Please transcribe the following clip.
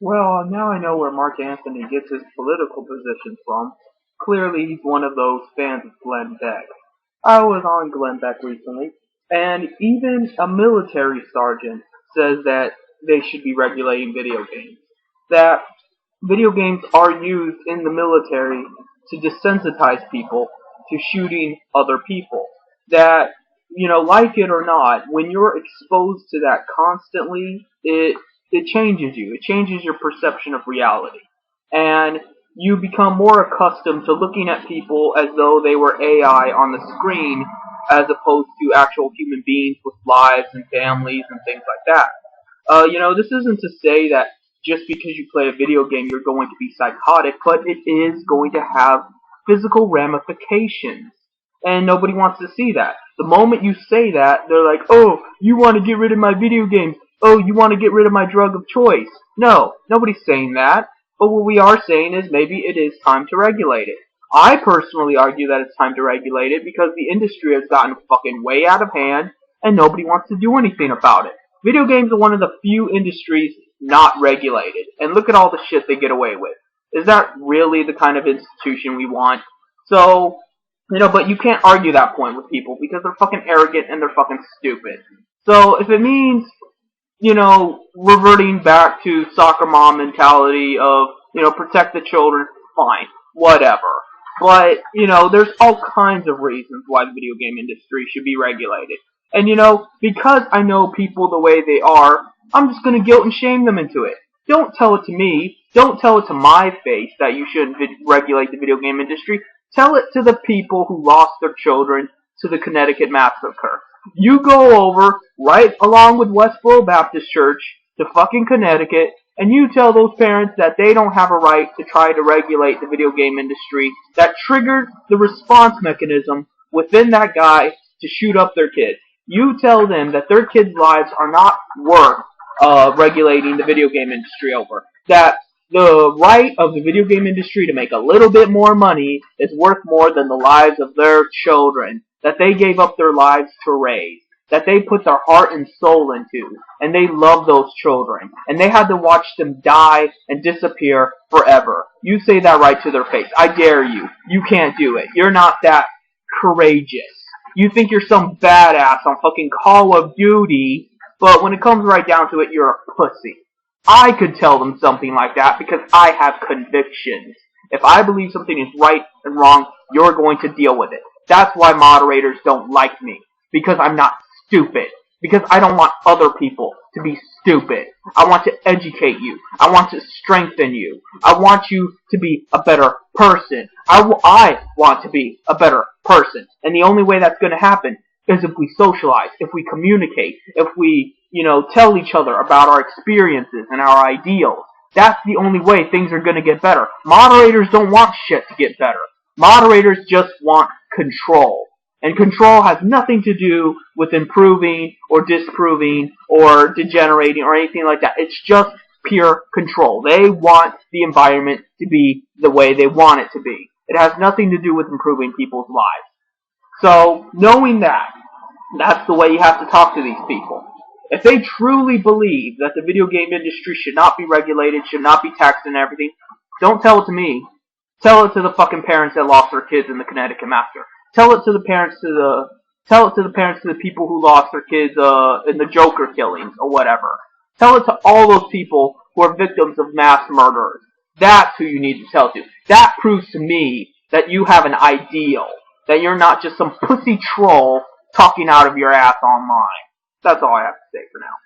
Well, now I know where Mark Anthony gets his political positions from. Clearly, he's one of those fans of Glenn Beck. I was on Glenn Beck recently, and even a military sergeant says that they should be regulating video games. That video games are used in the military to desensitize people to shooting other people. That, like it or not, when you're exposed to that constantly, it changes you. It changes your perception of reality. And you become more accustomed to looking at people as though they were AI on the screen as opposed to actual human beings with lives and families and things like that. This isn't to say that just because you play a video game you're going to be psychotic, but it is going to have physical ramifications. And nobody wants to see that. The moment you say that, they're like, oh, you want to get rid of my video games. Oh, you want to get rid of my drug of choice. No, nobody's saying that. But what we are saying is maybe it is time to regulate it. I personally argue that it's time to regulate it because the industry has gotten fucking way out of hand and nobody wants to do anything about it. Video games are one of the few industries not regulated. And look at all the shit they get away with. Is that really the kind of institution we want? So, but you can't argue that point with people because they're fucking arrogant and they're fucking stupid. So if it means, reverting back to soccer mom mentality of, protect the children, fine, whatever. But, there's all kinds of reasons why the video game industry should be regulated. And, because I know people the way they are, I'm just going to guilt and shame them into it. Don't tell it to me. Don't tell it to my face that you shouldn't regulate the video game industry. Tell it to the people who lost their children to the Connecticut massacre. You go over, right along with Westboro Baptist Church, to fucking Connecticut, and you tell those parents that they don't have a right to try to regulate the video game industry that triggered the response mechanism within that guy to shoot up their kids. You tell them that their kids' lives are not worth regulating the video game industry over. That the right of the video game industry to make a little bit more money is worth more than the lives of their children that they gave up their lives to raise, that they put their heart and soul into, and they love those children, and they had to watch them die and disappear forever. You say that right to their face. I dare you. You can't do it. You're not that courageous. You think you're some badass on fucking Call of Duty, but when it comes right down to it, you're a pussy. I could tell them something like that because I have convictions. If I believe something is right and wrong, you're going to deal with it. That's why moderators don't like me. Because I'm not stupid. Because I don't want other people to be stupid. I want to educate you. I want to strengthen you. I want you to be a better person. I want to be a better person. And the only way that's going to happen is if we socialize, if we communicate, if we, tell each other about our experiences and our ideals. That's the only way things are going to get better. Moderators don't want shit to get better. Moderators just want control. And control has nothing to do with improving or disproving or degenerating or anything like that. It's just pure control. They want the environment to be the way they want it to be. It has nothing to do with improving people's lives. So, knowing that, that's the way you have to talk to these people. If they truly believe that the video game industry should not be regulated, should not be taxed and everything, don't tell it to me. Tell it to the fucking parents that lost their kids in the Connecticut massacre. Tell it to the parents to the people who lost their kids in the Joker killings or whatever. Tell it to all those people who are victims of mass murderers. That's who you need to tell to. That proves to me that you have an ideal. That you're not just some pussy troll talking out of your ass online. That's all I have to say for now.